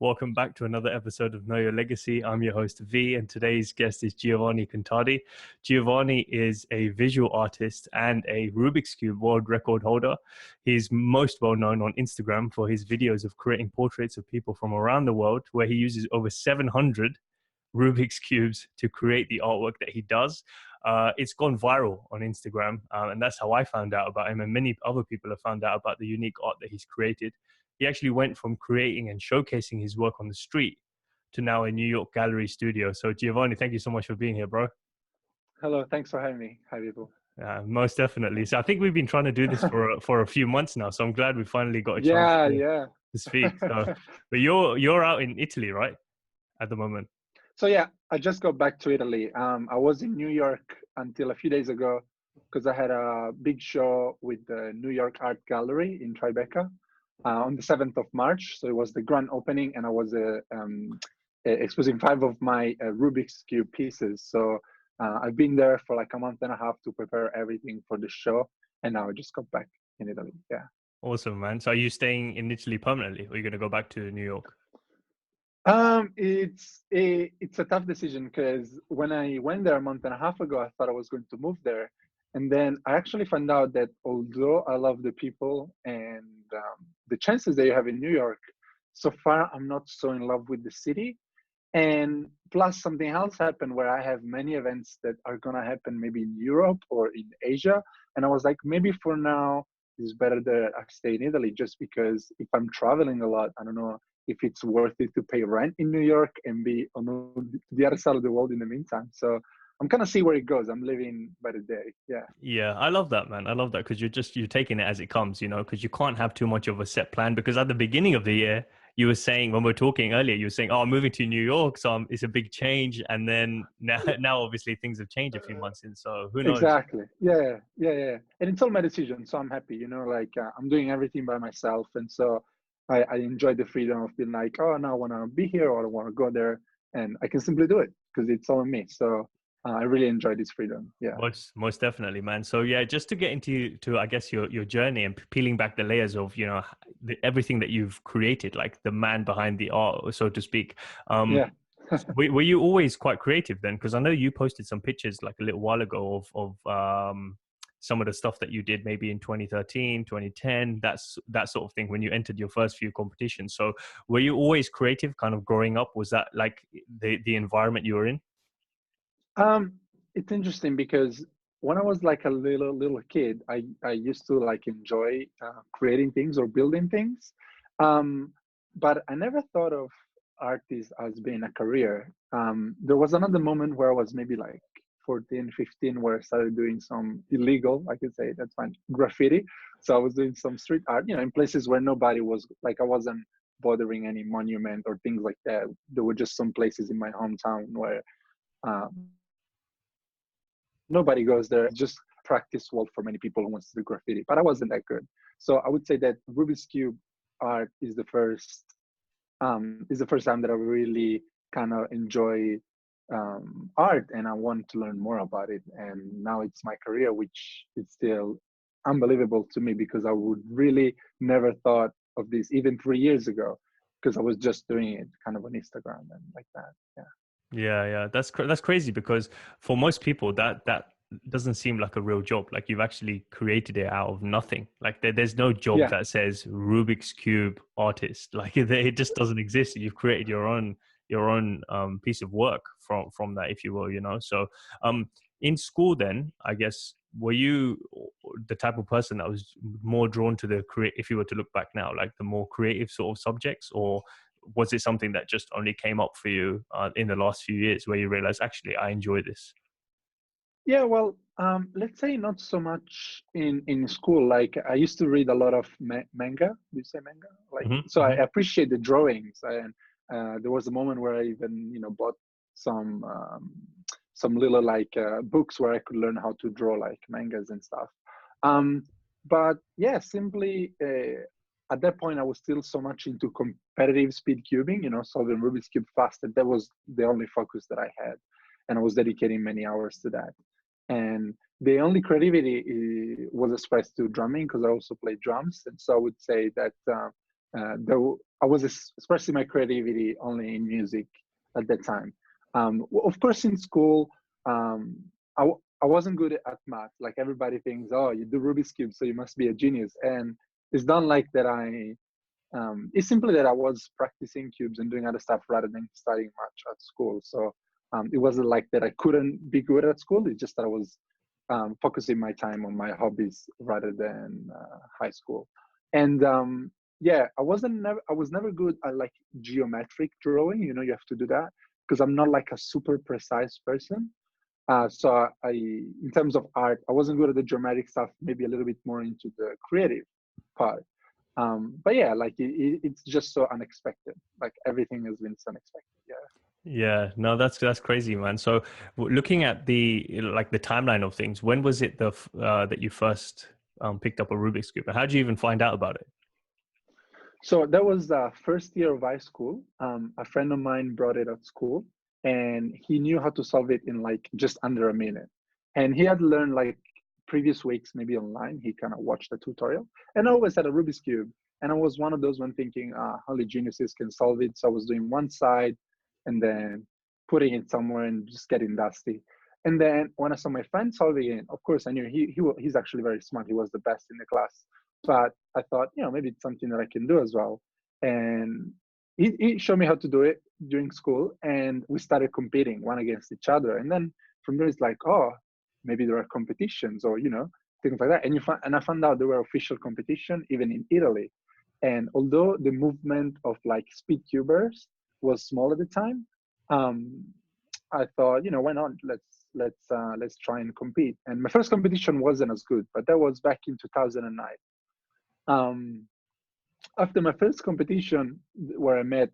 Welcome back to another episode of Know Your Legacy. I'm your host V, and today's guest is Giovanni Contardi. Giovanni is a visual artist and a Rubik's Cube world record holder. He's most well known on Instagram for his videos of creating portraits of people from around the world, where he uses over 700 Rubik's Cubes to create the artwork that he does. It's gone viral on Instagram, and that's how I found out about him, and many other people have found out about the unique art that he's created. He actually went from creating and showcasing his work on the street to now a New York gallery studio. So Giovanni, thank you so much for being here, bro. Hello, thanks for having me. Hi, people. Most definitely. So I think we've been trying to do this for a few months now. So I'm glad we finally got a chance Yeah. to speak. So, but you're out in Italy, right, at the moment? So yeah, I just got back to Italy. I was in New York until a few days ago because I had a big show with the New York Art Gallery in Tribeca on the 7th of March. So it was the grand opening, and I was exposing 5 of my Rubik's Cube pieces. So I've been there for like a month and a half to prepare everything for the show, and now I just got back in Italy. Yeah. Awesome, man. So are you staying in Italy permanently, or are you going to go back to New York? It's a tough decision because when I went there a month and a half ago, I thought I was going to move there, and then I actually found out that although I love the people and the chances that you have in New York, so far I'm not so in love with the city. And plus, something else happened where I have many events that are gonna happen maybe in Europe or in Asia, and I was like, maybe for now it's better that I stay in Italy, just because if I'm traveling a lot, I don't know if it's worth it to pay rent in New York and be on the other side of the world in the meantime. So I'm kind of see where it goes. I'm living by the day. Yeah. Yeah, I love that, man. I love that because you're taking it as it comes, because you can't have too much of a set plan. Because at the beginning of the year, you were saying, when we were talking earlier, you were saying, "Oh, I'm moving to New York, so it's a big change." And then now obviously things have changed a few months in. So who knows? Exactly. Yeah. And it's all my decision, so I'm happy. I'm doing everything by myself, and so I enjoy the freedom of being like, oh, now I want to be here or I want to go there, and I can simply do it because it's all on me. So I really enjoy this freedom. Yeah. Most definitely, man. So yeah, just to get into I guess your journey and peeling back the layers of everything that you've created, like the man behind the art, so to speak. Yeah. Were you always quite creative then? Because I know you posted some pictures like a little while ago of some of the stuff that you did maybe in 2013, 2010, that sort of thing, when you entered your first few competitions. So were you always creative kind of growing up? Was that like the environment you were in? It's interesting because when I was like a little kid, I used to like enjoy creating things or building things, but I never thought of artist as being a career. There was another moment where I was maybe like 14, 15, where I started doing some illegal, I could say that's fine, graffiti. So I was doing some street art, in places where nobody was, like I wasn't bothering any monument or things like that. There were just some places in my hometown where uh, nobody goes there. Just practice world for many people who wants to do graffiti, but I wasn't that good. So I would say that Rubik's Cube art is the first time that I really kind of enjoy art, and I want to learn more about it. And now it's my career, which is still unbelievable to me because I would really never thought of this even 3 years ago, because I was just doing it kind of on Instagram and like that. Yeah. Yeah. That's crazy because for most people that doesn't seem like a real job. Like you've actually created it out of nothing. Like there's no job Yeah. that says Rubik's Cube artist. Like it just doesn't exist. You've created your own piece of work from that, if you will. So in school, then I guess, were you the type of person that was more drawn to the create? If you were to look back now, like the more creative sort of subjects, or was it something that just only came up for you in the last few years where you realized, actually, I enjoy this? Yeah, well, let's say not so much in school. Like I used to read a lot of manga. Do you say manga? Like, so I appreciate the drawings, and there was a moment where I even bought some little like books where I could learn how to draw like mangas and stuff. But yeah, simply at that point I was still so much into competitive speed cubing, solving Rubik's cube faster. That was the only focus that I had, and I was dedicating many hours to that. And the only creativity was expressed to drumming because I also play drums. And so I would say that though I was expressing my creativity only in music at that time. Of course, in school, um, I wasn't good at math. Like everybody thinks, oh, you do Rubik's Cube, so you must be a genius. And it's not like that it's simply that I was practicing cubes and doing other stuff rather than studying much at school. So it wasn't like that I couldn't be good at school. It's just that I was focusing my time on my hobbies rather than high school. And yeah, I was never good at like geometric drawing. You know, you have to do that because I'm not like a super precise person. So in terms of art, I wasn't good at the dramatic stuff. Maybe a little bit more into the creative part. But yeah, like it's just so unexpected. Like everything has been so unexpected. Yeah. Yeah, no, that's crazy, man. So looking at the like the timeline of things, when was it that you first picked up a Rubik's Cube? And how did you even find out about it? So that was the first year of high school. A friend of mine brought it at school, and he knew how to solve it in like just under a minute. And he had learned like previous weeks, maybe online. He kind of watched the tutorial, and I always had a Rubik's Cube. And I was one of those one thinking, only geniuses can solve it. So I was doing one side, and then putting it somewhere and just getting dusty. And then when I saw my friend solving it, of course I knew he's actually very smart. He was the best in the class. But I thought, maybe it's something that I can do as well. And he showed me how to do it during school, and we started competing one against each other. And then from there, it's like, oh, maybe there are competitions or things like that. And I found out there were official competition even in Italy. And although the movement of like speed cubers was small at the time, um, I thought, why not? Let's try and compete. And my first competition wasn't as good, but that was back in 2009. Um, After my first competition, where I met,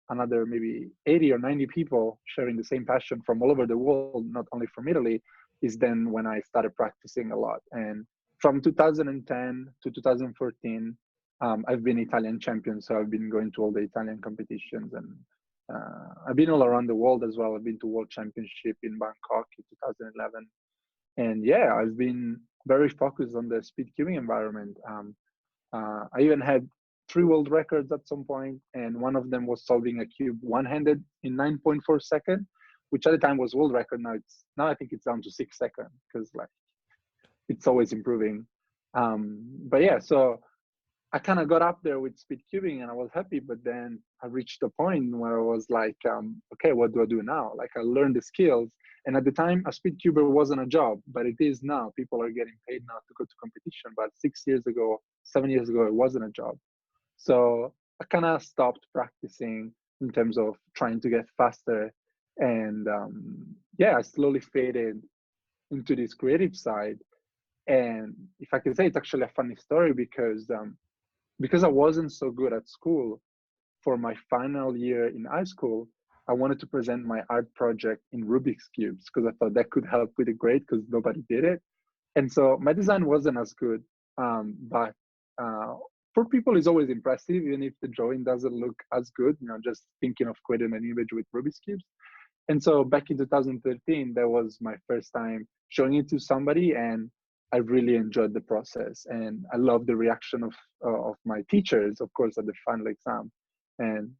another maybe 80 or 90 people sharing the same passion from all over the world, not only from Italy, is then when I started practicing a lot. And from 2010 to 2014, I've been Italian champion. So I've been going to all the Italian competitions, and I've been all around the world as well. I've been to World Championship in Bangkok in 2011. And yeah, I've been very focused on the speed cubing environment. I even had 3 world records at some point, and one of them was solving a cube one-handed in 9.4 seconds, which at the time was world record. Now I think it's down to 6 seconds because like it's always improving. But yeah, so I kind of got up there with speed cubing and I was happy, but then I reached a point where I was like, okay, what do I do now? Like I learned the skills. And at the time, a speed cuber wasn't a job, but it is now. People are getting paid now to go to competition. But 6 years ago, 7 years ago, it wasn't a job. So I kind of stopped practicing in terms of trying to get faster. And yeah, I slowly faded into this creative side. And if I can say, it's actually a funny story because I wasn't so good at school. For my final year in high school, I wanted to present my art project in Rubik's cubes because I thought that could help with the grade because nobody did it. And so my design wasn't as good, but for people it's always impressive, even if the drawing doesn't look as good. Just thinking of creating an image with Rubik's cubes. And so back in 2013, that was my first time showing it to somebody, and I really enjoyed the process, and I loved the reaction of my teachers, of course, at the final exam. And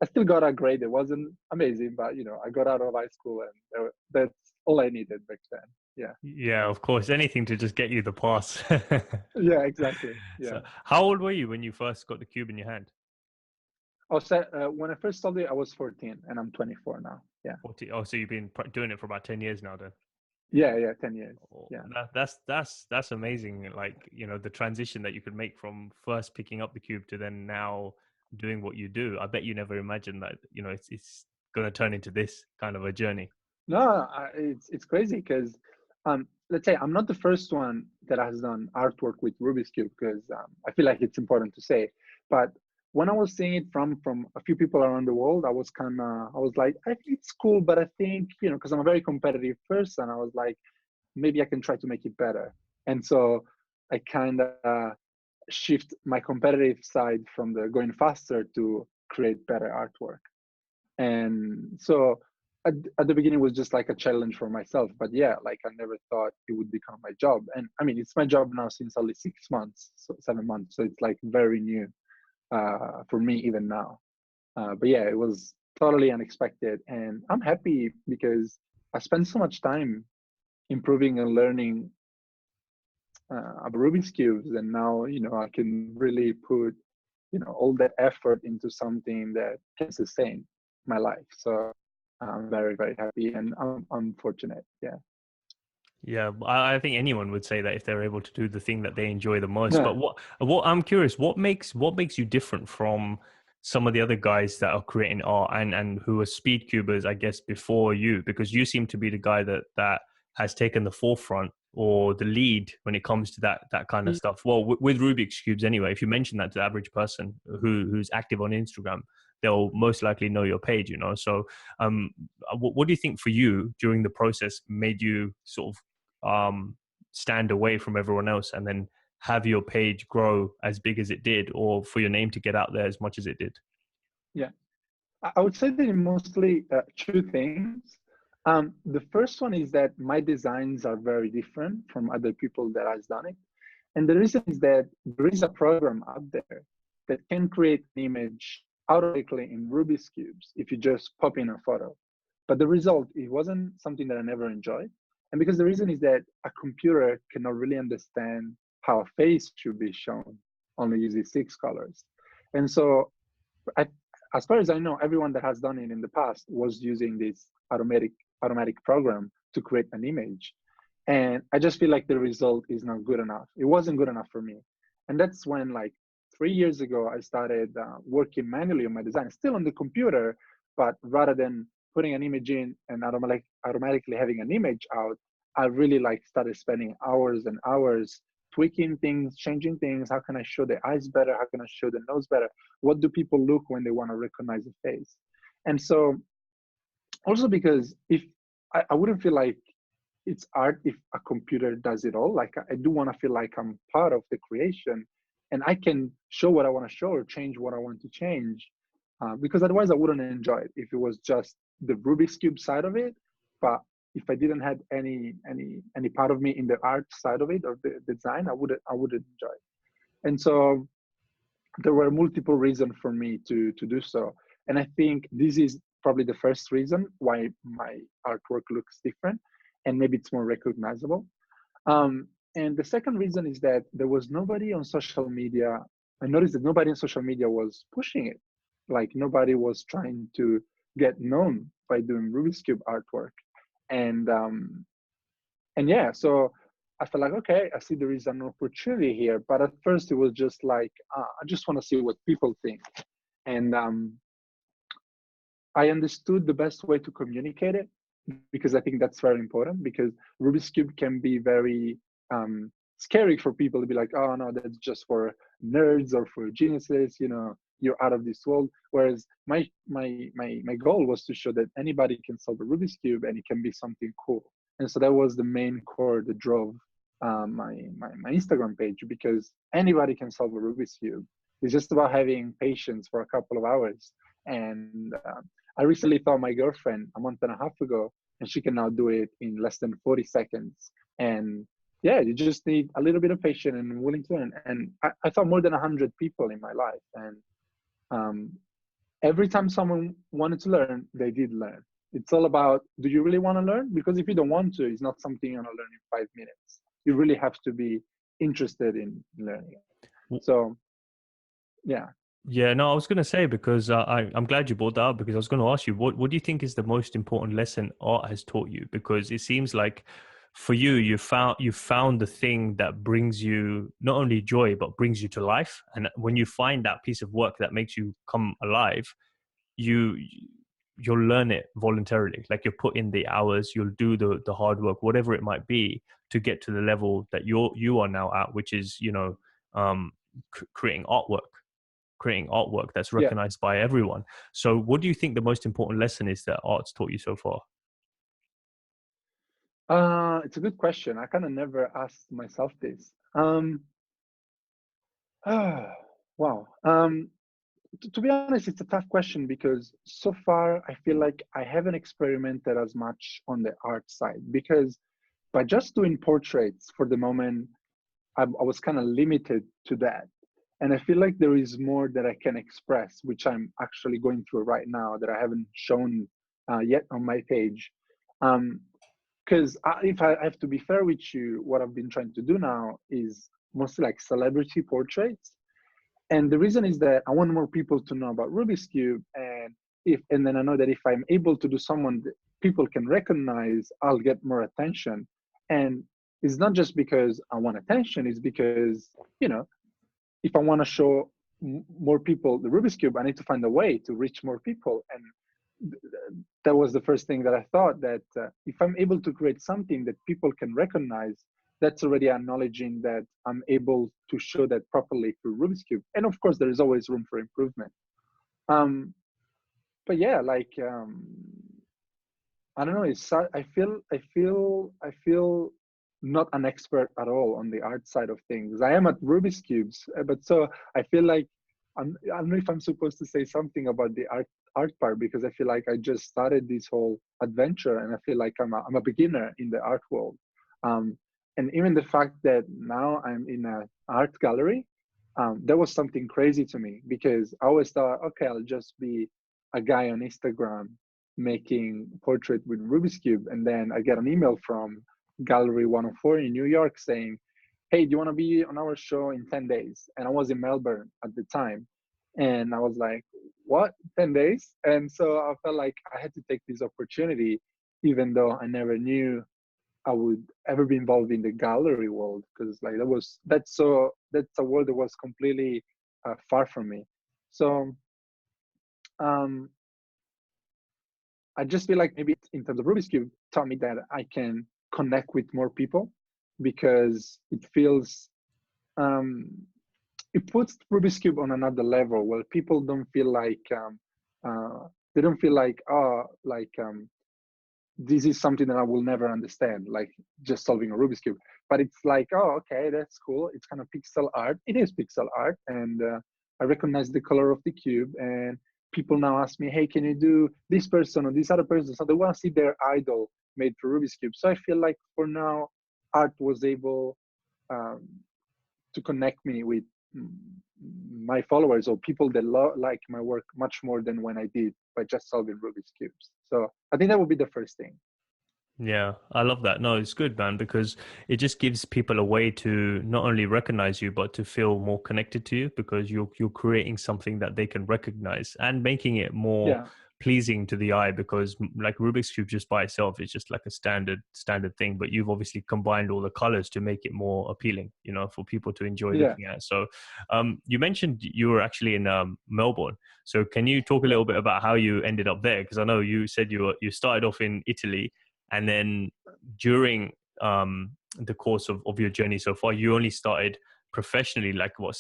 I still got a grade. It wasn't amazing, but I got out of high school, and that's all I needed back then. Yeah. Yeah, of course, anything to just get you the pass. Yeah, exactly. Yeah. So, how old were you when you first got the cube in your hand? Also, when I first started, I was 14, and I'm 24 now. Yeah. 40. Oh, so you've been doing it for about 10 years now, then. Yeah, 10 years. Oh, Yeah. that's amazing. Like, the transition that you could make from first picking up the cube to then now doing what you do. I bet you never imagined that, it's going to turn into this kind of a journey. No, it's crazy because let's say I'm not the first one that has done artwork with Rubik's Cube because I feel like it's important to say. But when I was seeing it from a few people around the world, I was like, I think it's cool, but I think, because I'm a very competitive person, I was like, maybe I can try to make it better. And so I kind of shift my competitive side from the going faster to create better artwork. And so at the beginning it was just like a challenge for myself, but yeah, like I never thought it would become my job. And I mean, it's my job now since only 6 months, so 7 months, so it's like very new. for me even now. But yeah, it was totally unexpected, and I'm happy because I spent so much time improving and learning about Rubik's cubes, and now I can really put all that effort into something that can sustain my life. So I'm very, very happy, and I'm fortunate. Yeah. Yeah, I think anyone would say that if they're able to do the thing that they enjoy the most. Yeah. But what I'm curious, what makes you different from some of the other guys that are creating art and who are speed cubers, I guess, before you? Because you seem to be the guy that has taken the forefront or the lead when it comes to that kind of stuff. Well, with Rubik's cubes anyway. If you mention that to the average person who's active on Instagram, they'll most likely know your page. So what do you think for you during the process made you sort of stand away from everyone else and then have your page grow as big as it did, or for your name to get out there as much as it did? Yeah. I would say that mostly two things. The first one is that my designs are very different from other people that has done it. And the reason is that there is a program out there that can create an image automatically in Rubik's cubes if you just pop in a photo. But the result, it wasn't something that I never enjoyed. And because the reason is that a computer cannot really understand how a face should be shown, only using six colors. And so I, as far as I know, everyone that has done it in the past was using this automatic program to create an image. And I just feel like the result is not good enough. It wasn't good enough for me. And that's when, like 3 years ago, I started working manually on my design, still on the computer, but rather than putting an image in and automatically having an image out, I really like started spending hours and hours tweaking things, changing things. How can I show the eyes better? How can I show the nose better? What do people look when they want to recognize a face? And so also because if I wouldn't feel like it's art if a computer does it all. Like I do want to feel like I'm part of the creation and I can show what I want to show or change what I want to change. Because otherwise I wouldn't enjoy it if it was just the Rubik's Cube side of it. But if I didn't have any part of me in the art side of it or the design, I wouldn't enjoy it. And so there were multiple reasons for me to do so. And I think this is probably the first reason why my artwork looks different and maybe it's more recognizable. And the second reason is that there was nobody on social media. I noticed that nobody on social media was pushing it. Like nobody was trying to get known by doing Rubik's Cube artwork. And yeah, so I felt like, okay, I see there is an opportunity here. But at first it was just like, I just want to see what people think. And I understood the best way to communicate it because I think that's very important because Rubik's Cube can be very scary for people to be like, oh no, that's just for nerds or for geniuses, you're out of this world. Whereas my goal was to show that anybody can solve a Rubik's Cube and it can be something cool. And so that was the main core that drove my Instagram page because anybody can solve a Rubik's Cube. It's just about having patience for a couple of hours. And I recently taught my girlfriend a month and a half ago, and she can now do it in less than 40 seconds. And yeah, you just need a little bit of patience and willing to learn. And I taught more than 100 people in my life. And every time someone wanted to learn, they did learn. It's all about, do you really want to learn? Because if you don't want to, it's not something you're going to learn in 5 minutes. You really have to be interested in learning it. So, yeah. Yeah, no, I was going to say because I'm glad you brought that up because I was going to ask you what do you think is the most important lesson art has taught you? Because it seems like for you, you found the thing that brings you not only joy but brings you to life. And when you find that piece of work that makes you come alive, you you'll learn it voluntarily. Like you'll put in the hours, you'll do the hard work, whatever it might be, to get to the level that you are now at, which is um, creating artwork that's Yeah. recognized by everyone. So what do you think the most important lesson is that art's taught you so far? It's a good question. I kind of never asked myself this. Wow. To be honest, it's a tough question because so far I feel like I haven't experimented as much on the art side because by just doing portraits for the moment, I was kind of limited to that. And I feel like there is more that I can express, which I'm actually going through right now that I haven't shown yet on my page. Because if I have to be fair with you, what I've been trying to do now is mostly like celebrity portraits. And the reason is that I want more people to know about Rubik's Cube. And then I know that if I'm able to do someone that people can recognize, I'll get more attention. And it's not just because I want attention, it's because, you know, if I want to show more people the Rubik's Cube, I need to find a way to reach more people. And that was the first thing that I thought, that if I'm able to create something that people can recognize, that's already acknowledging that I'm able to show that properly through Rubik's Cube. And of course, there is always room for improvement. But yeah, like I don't know. I feel not an expert at all on the art side of things. I am at Rubik's cubes, but so I feel like I don't know if I'm supposed to say something about the art part, because I feel like I just started this whole adventure, and I feel like I'm a beginner in the art world. And even the fact that now I'm in an art gallery, that was something crazy to me, because I always thought, okay, I'll just be a guy on Instagram making portrait with Rubik's Cube. And then I get an email from Gallery 104 in New York saying, hey, do you want to be on our show in 10 days? And I was in Melbourne at the time. And I was like, what, 10 days? And so I felt like I had to take this opportunity, even though I never knew I would ever be involved in the gallery world, because like that's a world that was completely far from me. So um, I just feel like maybe in terms of Rubik's Cube taught me that I can connect with more people, because it feels um, it puts Rubik's Cube on another level where people don't feel like they don't feel like, oh, like this is something that I will never understand, like just solving a Rubik's Cube. But it's like, oh, okay, that's cool. It's kind of pixel art. It is pixel art. And I recognize the color of the cube. And people now ask me, hey, can you do this person or this other person? So they want to see their idol made for Rubik's Cube. So I feel like for now, art was able um, to connect me with my followers or people that like my work much more than when I did by just solving Rubik's cubes. So I think that would be the first thing. Yeah, I love that. No, it's good, man, because it just gives people a way to not only recognize you, but to feel more connected to you, because you're creating something that they can recognize and making it more Yeah, pleasing to the eye. Because like Rubik's cube just by itself is just like a standard thing, but you've obviously combined all the colors to make it more appealing, you know, for people to enjoy yeah, looking at. So, you mentioned you were actually in Melbourne. So, can you talk a yeah, little bit about how you ended up there? Because I know you said you started off in Italy, and then during the course of your journey so far, you only started professionally, like what,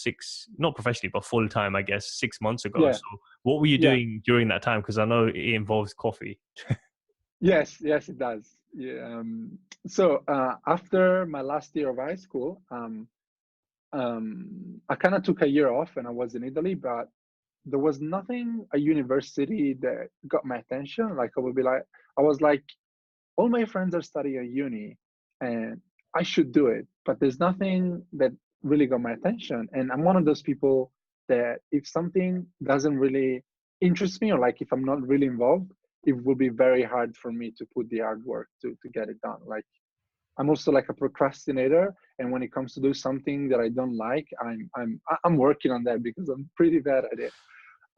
not professionally, but full time, I guess, 6 months ago. yeah, So what were you yeah. doing during that time? Because I know it involves coffee. Yes, yes, it does. Yeah. So after my last year of high school, I kind of took a year off and I was in Italy, but there was nothing a university that got my attention. Like I was like, all my friends are studying at uni and I should do it, but there's nothing that really got my attention. And I'm one of those people that if something doesn't really interest me, or like if I'm not really involved, it will be very hard for me to put the hard work to get it done. Like I'm also like a procrastinator, and when it comes to do something that I don't like, I'm working on that because I'm pretty bad at it.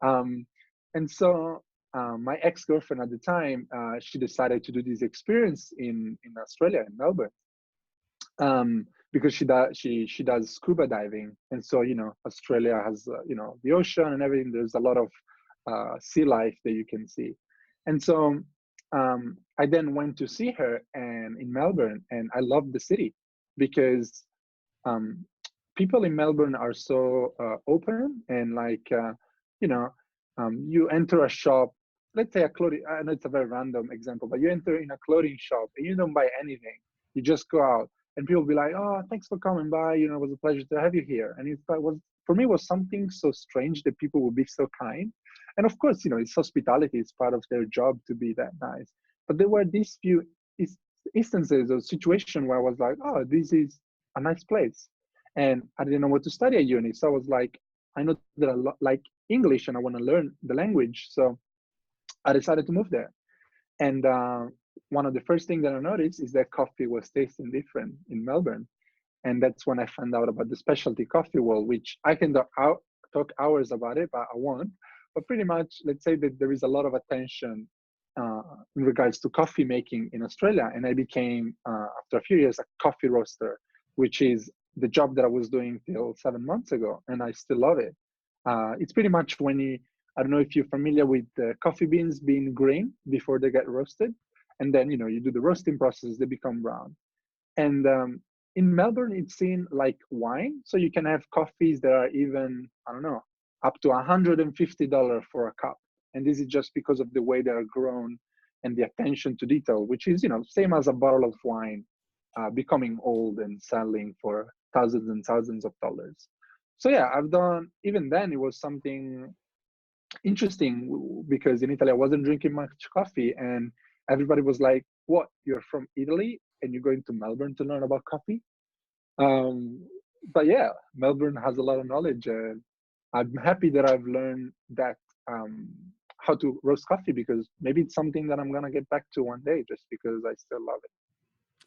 Um, and so my ex-girlfriend at the time, she decided to do this experience in Australia, in Melbourne, because she does scuba diving. And so, you know, Australia has, you know, the ocean and everything. There's a lot of sea life that you can see. And so I then went to see her and in Melbourne, and I loved the city because um, people in Melbourne are so open and like, you know, you enter a shop, let's say a clothing, I know it's a very random example, but you enter in a clothing shop and you don't buy anything. You just go out and people be like, oh, thanks for coming by. You know, it was a pleasure to have you here. And for me, it was something so strange that people would be so kind. And of course, you know, it's hospitality. It's part of their job to be that nice. But there were these few instances or situations where I was like, oh, this is a nice place. And I didn't know what to study at uni. So I was like, I know that I like English and I want to learn the language. So I decided to move there. And one of the first things that I noticed is that coffee was tasting different in Melbourne. And that's when I found out about the specialty coffee world, which I can talk hours about it, but I won't. But pretty much, let's say that there is a lot of attention in regards to coffee making in Australia. And I became, after a few years, a coffee roaster, which is the job that I was doing till 7 months ago. And I still love it. It's pretty much when I don't know if you're familiar with the coffee beans being green before they get roasted. And then, you do the roasting process, they become brown. And in Melbourne, it's seen like wine. So you can have coffees that are even, I don't know, up to $150 for a cup. And this is just because of the way they are grown and the attention to detail, which is, same as a bottle of wine becoming old and selling for thousands and thousands of dollars. So yeah, even then it was something interesting because in Italy, I wasn't drinking much coffee and everybody was like, what, you're from Italy and you're going to Melbourne to learn about coffee? But yeah, Melbourne has a lot of knowledge. And I'm happy that I've learned that how to roast coffee because maybe it's something that I'm going to get back to one day just because I still love it.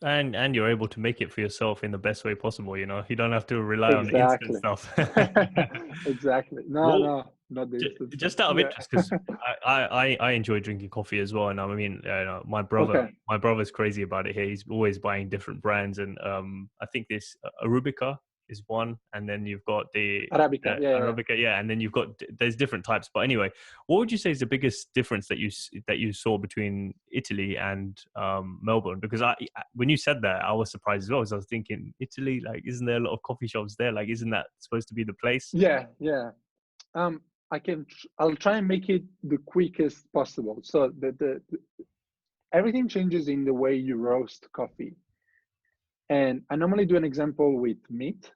And you're able to make it for yourself in the best way possible. You don't have to rely on the instant Exactly. stuff. Exactly. No, Well, no, not the instant stuff. just out of Yeah. interest, because I enjoy drinking coffee as well, and I mean, Okay. my brother's crazy about it here. He's always buying different brands, and I think this Arubica is one, and then you've got the Arabica. Yeah, yeah, yeah. Arabica, yeah, and then you've got there's different types. But anyway, what would you say is the biggest difference that you saw between Italy and Melbourne? Because when you said that, I was surprised as well, because I was thinking Italy, like, isn't there a lot of coffee shops there? Like, isn't that supposed to be the place? Yeah, yeah. Um, I'll try and make it the quickest possible. So everything changes in the way you roast coffee. And I normally do an example with meat,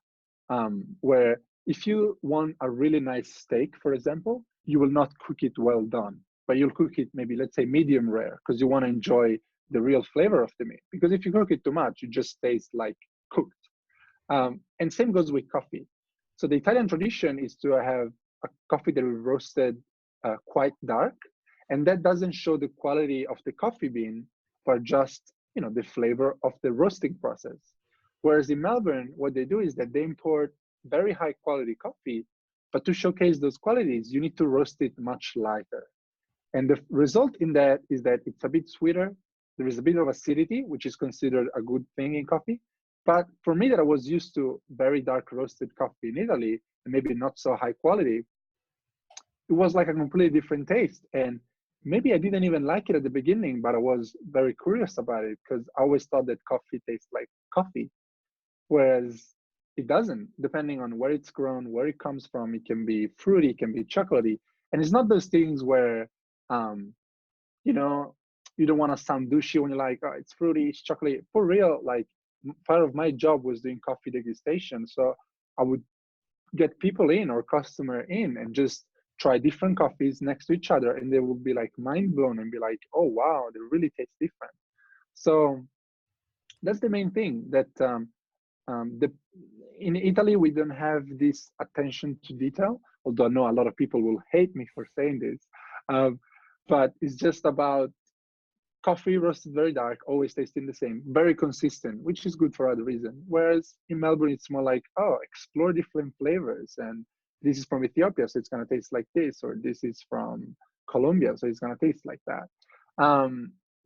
where if you want a really nice steak, for example, you will not cook it well done, but you'll cook it maybe, let's say, medium rare, because you want to enjoy the real flavor of the meat. Because if you cook it too much, it just tastes like cooked. And same goes with coffee. So the Italian tradition is to have a coffee that is roasted quite dark, and that doesn't show the quality of the coffee bean, but just the flavor of the roasting process. Whereas in Melbourne, what they do is that they import very high quality coffee, but to showcase those qualities, you need to roast it much lighter. And the result in that is that it's a bit sweeter. There is a bit of acidity, which is considered a good thing in coffee. But for me, that I was used to very dark roasted coffee in Italy, and maybe not so high quality, it was like a completely different taste. And maybe I didn't even like it at the beginning, but I was very curious about it because I always thought that coffee tastes like coffee, whereas it doesn't. Depending on where it's grown, where it comes from, it can be fruity, it can be chocolatey. And it's not those things where, you know, you don't want to sound douchey when you're like, oh, it's fruity, it's chocolate. For real, like part of my job was doing coffee degustation. So I would get people in or customer in and just try different coffees next to each other, and they would be like mind blown and be like, oh wow, they really taste different. So that's the main thing, that in Italy we don't have this attention to detail, although I know a lot of people will hate me for saying this, but it's just about coffee roasted very dark, always tasting the same, very consistent, which is good for other reason. Whereas in Melbourne, it's more like, oh, explore different flavors. And this is from Ethiopia, so it's going to taste like this, or this is from Colombia, so it's going to taste like that.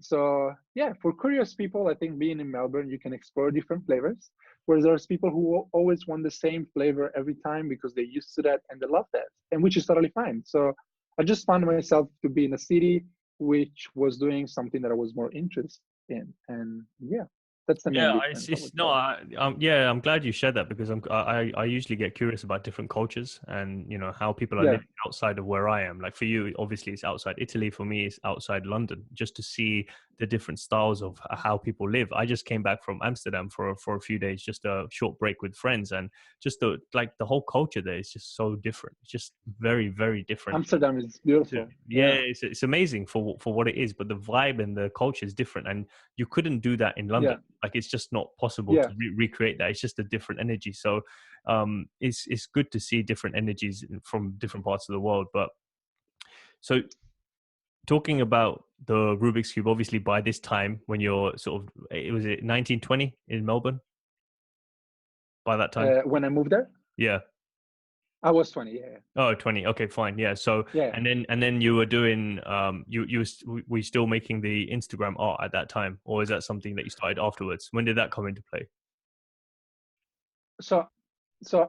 So yeah, for curious people, I think being in Melbourne, you can explore different flavors. Whereas there's people who always want the same flavor every time because they're used to that and they love that, and which is totally fine. So I just found myself to be in a city which was doing something that I was more interested in. And yeah, that's the main Yeah, difference, I would say. yeah, I'm glad you shared that, because I usually get curious about different cultures and how people are Yeah, living outside of where I am. Like for you, obviously it's outside Italy. For me, it's outside London, just to see the different styles of how people live. I just came back from Amsterdam for a few days, just a short break with friends, and just the whole culture there is just so different. It's just very, very different. Amsterdam is beautiful. Yeah, Yeah, it's amazing for what it is, but the vibe and the culture is different, and you couldn't do that in London. yeah, Like, it's just not possible to yeah. recreate that. It's just a different energy. So it's good to see different energies from different parts of the world. But so, talking about the Rubik's Cube, obviously by this time, when you're sort of, it was it 1920 in Melbourne by that time? When I moved there, Yeah. I was 20. Yeah, Oh, 20. Okay, fine. Yeah. So, yeah. and then you were doing, were you still making the Instagram art at that time, or is that something that you started afterwards? When did that come into play? So, so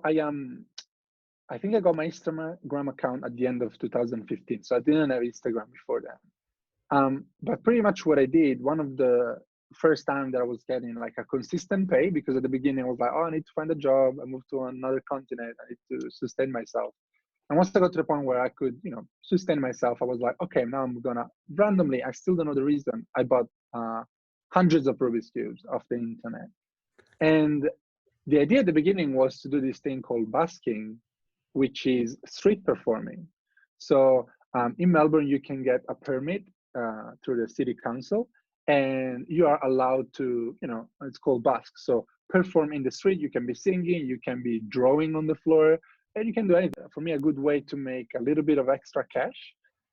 I think I got my Instagram account at the end of 2015. So I didn't have Instagram before that. But pretty much what I did, one of the first time that I was getting like a consistent pay, because at the beginning I was like, oh, I need to find a job. I moved to another continent. I need to sustain myself. And once I got to the point where I could, sustain myself, I was like, okay, now I'm gonna randomly, I still don't know the reason, I bought hundreds of Rubik's Cubes off the internet. And the idea at the beginning was to do this thing called busking, which is street performing. So in Melbourne, you can get a permit through the city council, and you are allowed to, it's called busk. So perform in the street. You can be singing, you can be drawing on the floor, and you can do anything. For me, a good way to make a little bit of extra cash,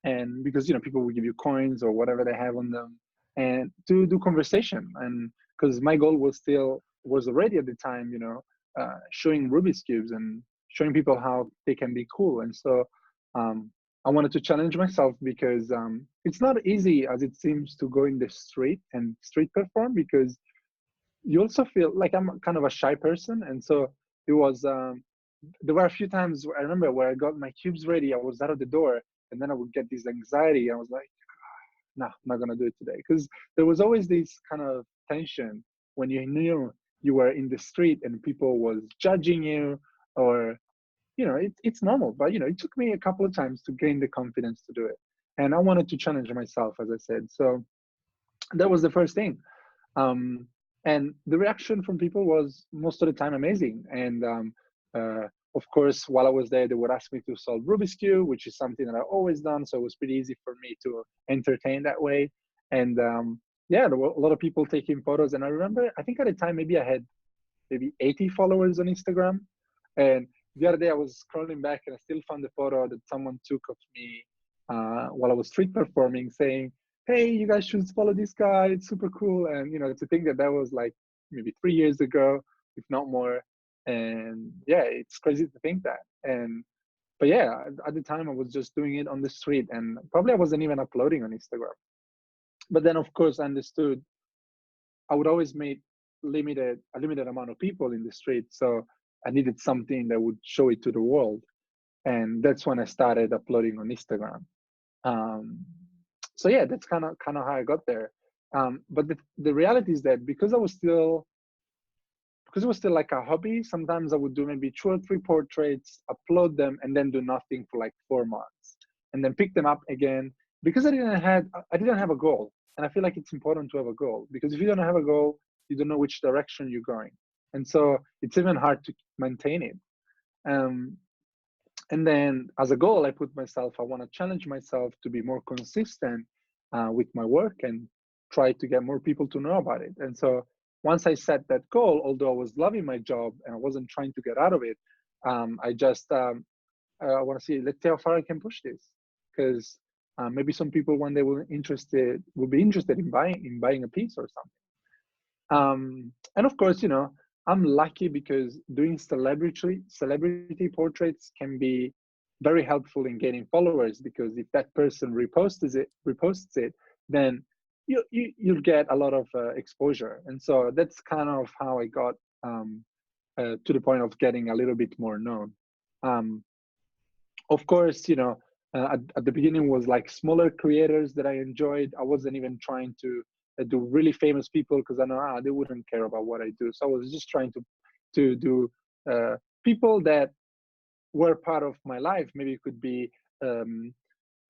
and because people will give you coins or whatever they have on them, and to do conversation. And because my goal was already at the time, showing Rubik's cubes and showing people how they can be cool. And so I wanted to challenge myself, because it's not easy as it seems to go in the street and street perform, because you also feel like I'm kind of a shy person. And so it was, there were a few times where I remember where I got my cubes ready, I was out of the door, and then I would get this anxiety. I was like, no, I'm not going to do it today. Because there was always this kind of tension when you knew you were in the street and people was judging you, or it's normal, but it took me a couple of times to gain the confidence to do it. And I wanted to challenge myself, as I said. So that was the first thing. um, and the reaction from people was most of the time amazing. And of course, while I was there, they would ask me to solve Rubik's Cube, which is something that I've always done, so it was pretty easy for me to entertain that way. And yeah, there were a lot of people taking photos. And I remember, I think at the time, maybe I had maybe 80 followers on Instagram. And the other day I was scrolling back and I still found the photo that someone took of me while I was street performing, saying, hey, you guys should follow this guy, it's super cool. And to think that that was like maybe 3 years ago, if not more. And yeah, it's crazy to think that. And but yeah, at the time I was just doing it on the street, and probably I wasn't even uploading on Instagram. But then of course I understood I would always make a limited amount of people in the street. So I needed something that would show it to the world. And that's when I started uploading on Instagram. Um, so yeah, that's kind of how I got there. But the reality is that because it was still like a hobby, sometimes I would do maybe 2 or 3 portraits, upload them, and then do nothing for like 4 months, and then pick them up again, because I didn't have a goal. And I feel like it's important to have a goal, because if you don't have a goal, you don't know which direction you're going, and so it's even hard to maintain it. Um, and then as a goal, I put myself, I want to challenge myself to be more consistent with my work and try to get more people to know about it. And so once I set that goal, although I was loving my job and I wasn't trying to get out of it, I just I want to see, let's see how far I can push this, because maybe some people one day will be interested in buying a piece or something. And of course, I'm lucky, because doing celebrity portraits can be very helpful in gaining followers, because if that person reposts it, then you'll get a lot of exposure. And so that's kind of how I got to the point of getting a little bit more known. Um, of course, at the beginning was like smaller creators that I enjoyed. I wasn't even trying to do really famous people, because I know they wouldn't care about what I do. So I was just trying to do people that were part of my life. Maybe it could be a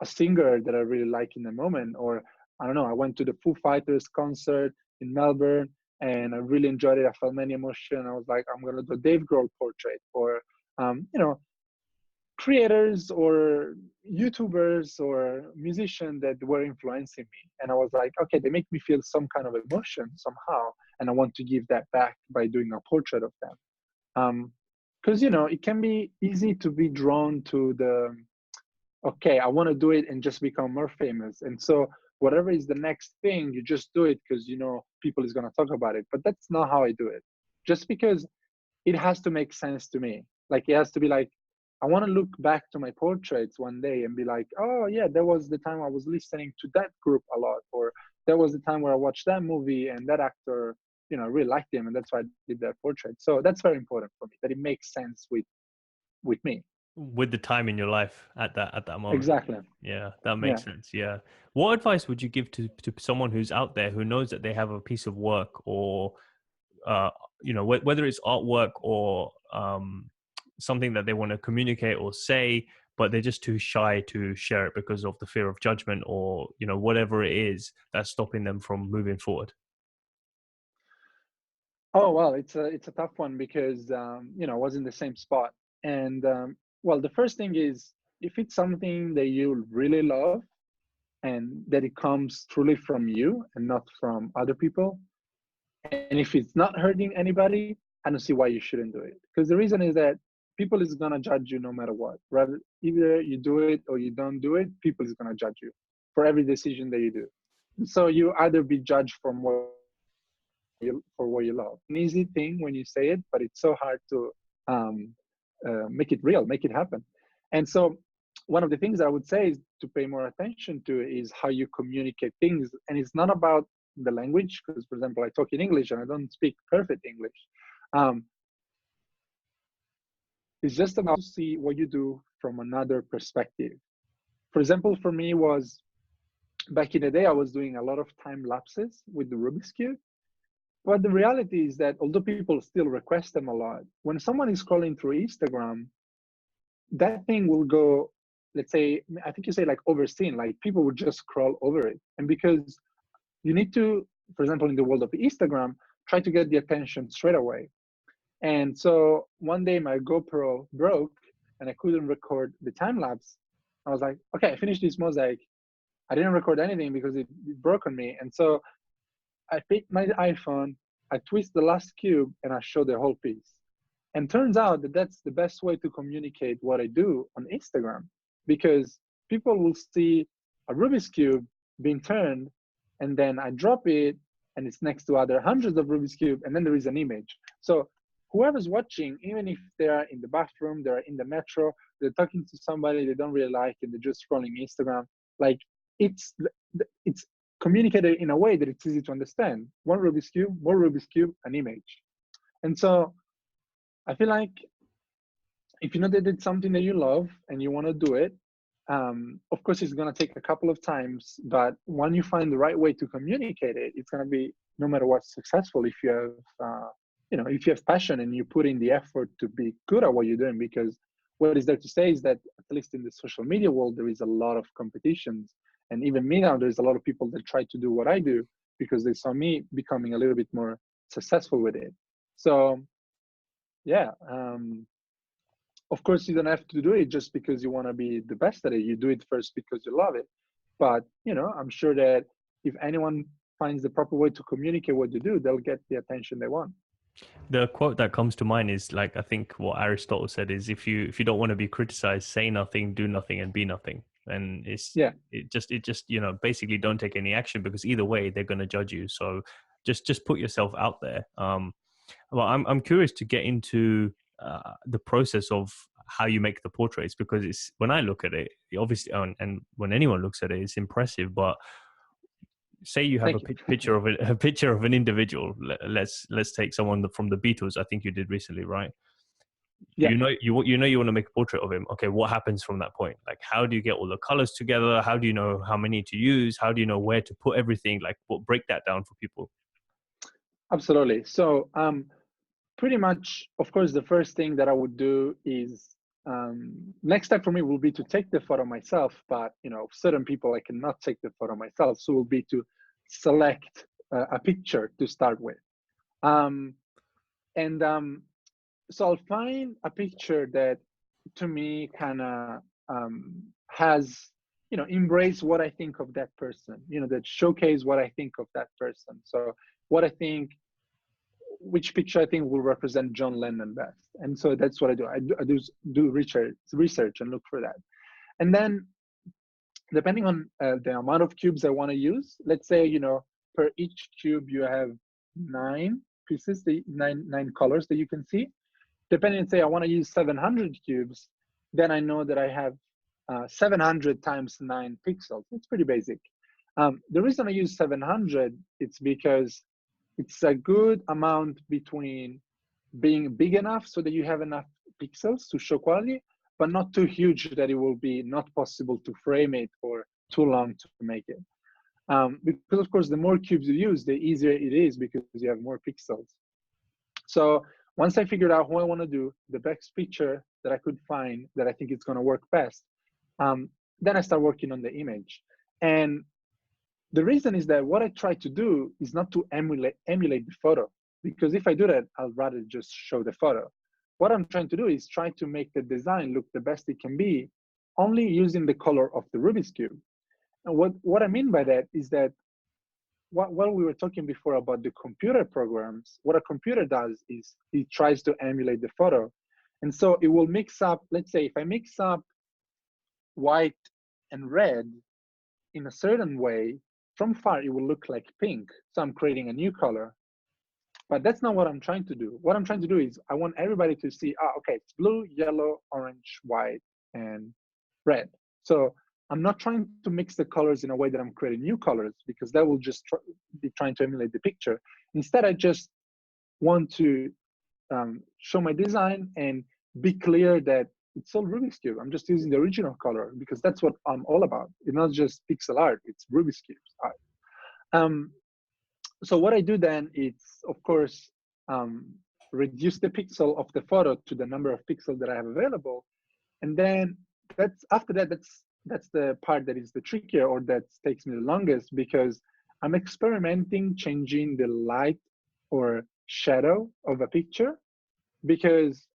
singer that I really like in the moment, or I don't know, I went to the Foo Fighters concert in Melbourne and I really enjoyed it. I felt many emotion. I was like, I'm gonna do a Dave Grohl portrait, or you know, creators or YouTubers or musicians that were influencing me. And I was like, okay, they make me feel some kind of emotion somehow, and I want to give that back by doing a portrait of them. Because it can be easy to be drawn to the, okay, I want to do it and just become more famous. And so whatever is the next thing, you just do it because people is gonna talk about it. But that's not how I do it. Just because it has to make sense to me. Like it has to be like, I want to look back to my portraits one day and be like, oh yeah, that was the time I was listening to that group a lot, or that was the time where I watched that movie and that actor, I really liked him, and that's why I did that portrait. So that's very important for me, that it makes sense with me. With the time in your life at that moment. Exactly. Yeah, that Yeah. makes sense. Yeah. What advice would you give to someone who's out there who knows that they have a piece of work, or whether it's artwork or something that they want to communicate or say, but they're just too shy to share it because of the fear of judgment, or whatever it is that's stopping them from moving forward? Oh well, it's a tough one because I was in the same spot. And well, the first thing is, if it's something that you really love and that it comes truly from you and not from other people, and if it's not hurting anybody, I don't see why you shouldn't do it. Because the reason is that people is gonna judge you no matter what. Rather, either you do it or you don't do it, people is gonna judge you for every decision that you do. So you either be judged for what you love. An easy thing when you say it, but it's so hard to um, make it real, make it happen. And so one of the things I would say is to pay more attention to is how you communicate things. And it's not about the language, because for example, I talk in English and I don't speak perfect English. Um, it's just about to see what you do from another perspective. For example, for me was back in the day, I was doing a lot of time lapses with the Rubik's Cube. But the reality is that although people still request them a lot, when someone is scrolling through Instagram, that thing will go, let's say, I think you say like overseen, like people would just scroll over it. And because you need to, for example, in the world of Instagram, try to get the attention straight away. And so one day my GoPro broke and I couldn't record the time lapse. I was like, okay, I finished this mosaic. I didn't record anything because it broke on me. And so I pick my iPhone, I twist the last cube, and I show the whole piece. And turns out that that's the best way to communicate what I do on Instagram, because people will see a Rubik's Cube being turned, and then I drop it, and it's next to other hundreds of Rubik's Cube, and then there is an image. So whoever's watching, even if they're in the bathroom, they're in the metro, they're talking to somebody they don't really like, and they're just scrolling Instagram, like it's it's communicated in a way that it's easy to understand. One Rubik's Cube, more Rubik's Cube, an image. And so I feel like if you know that it's something that you love and you want to do it, of course, it's going to take a couple of times, but when you find the right way to communicate it, it's going to be, no matter what, successful if you have, if you have passion and you put in the effort to be good at what you're doing. Because what is there to say is that, at least in the social media world, there is a lot of competitions. And even me now, there's a lot of people that try to do what I do because they saw me becoming a little bit more successful with it. So, yeah. Of course, you don't have to do it just because you want to be the best at it. You do it first because you love it. But, I'm sure that if anyone finds the proper way to communicate what you do, they'll get the attention they want. The quote that comes to mind is, like, I think what Aristotle said is, if you don't want to be criticized, say nothing, do nothing, and be nothing. And it just basically don't take any action, because either way they're going to judge you. So just put yourself out there. Well, I'm curious to get into the process of how you make the portraits, because it's, when I look at it, obviously, and when anyone looks at it, it's impressive. But say you have picture of a picture of an individual. Let's take someone from the Beatles. I think you did recently, right? Yeah. You want to make a portrait of him. Okay, what happens from that point? Like, how do you get all the colors together? How do you know how many to use? How do you know where to put everything? Like, break that down for people. Absolutely. So pretty much, of course, the first thing that I would do is Next step for me will be to take the photo myself, but certain people I cannot take the photo myself, so will be to select a picture to start with. And so I'll find a picture that to me kind of has embrace what I think of that person, that showcase what I think of that person. So what I think, which picture I think will represent John Lennon best. And so that's what I do. I do research and look for that. And then depending on the amount of cubes I want to use, let's say, per each cube you have 9 pieces, nine colors that you can see. Depending, say I want to use 700 cubes, then I know that I have 700 times 9 pixels. It's pretty basic. The reason I use 700, it's because it's a good amount between being big enough so that you have enough pixels to show quality, but not too huge that it will be not possible to frame it or too long to make it. Because of course, the more cubes you use, the easier it is because you have more pixels. So once I figured out who I want to do, the best picture that I could find that I think it's going to work best, then I start working on the image. And the reason is that what I try to do is not to emulate the photo, because if I do that, I'll rather just show the photo. What I'm trying to do is try to make the design look the best it can be, only using the color of the Rubik's Cube. And what I mean by that is that while we were talking before about the computer programs, what a computer does is it tries to emulate the photo. And so it will mix up, let's say if I mix up white and red in a certain way, from far it will look like pink. So I'm creating a new color. But that's not what I'm trying to do. What I'm trying to do is I want everybody to see, okay, it's blue, yellow, orange, white, and red. So I'm not trying to mix the colors in a way that I'm creating new colors, because that will just be trying to emulate the picture. Instead, I just want to show my design and be clear that it's all Rubik's Cube. I'm just using the original color because that's what I'm all about. It's not just pixel art, it's Rubik's Cube art. So what I do then is, of course, reduce the pixel of the photo to the number of pixels that I have available. And then after that, that's the part that is the trickier, or that takes me the longest, because I'm experimenting changing the light or shadow of a picture, because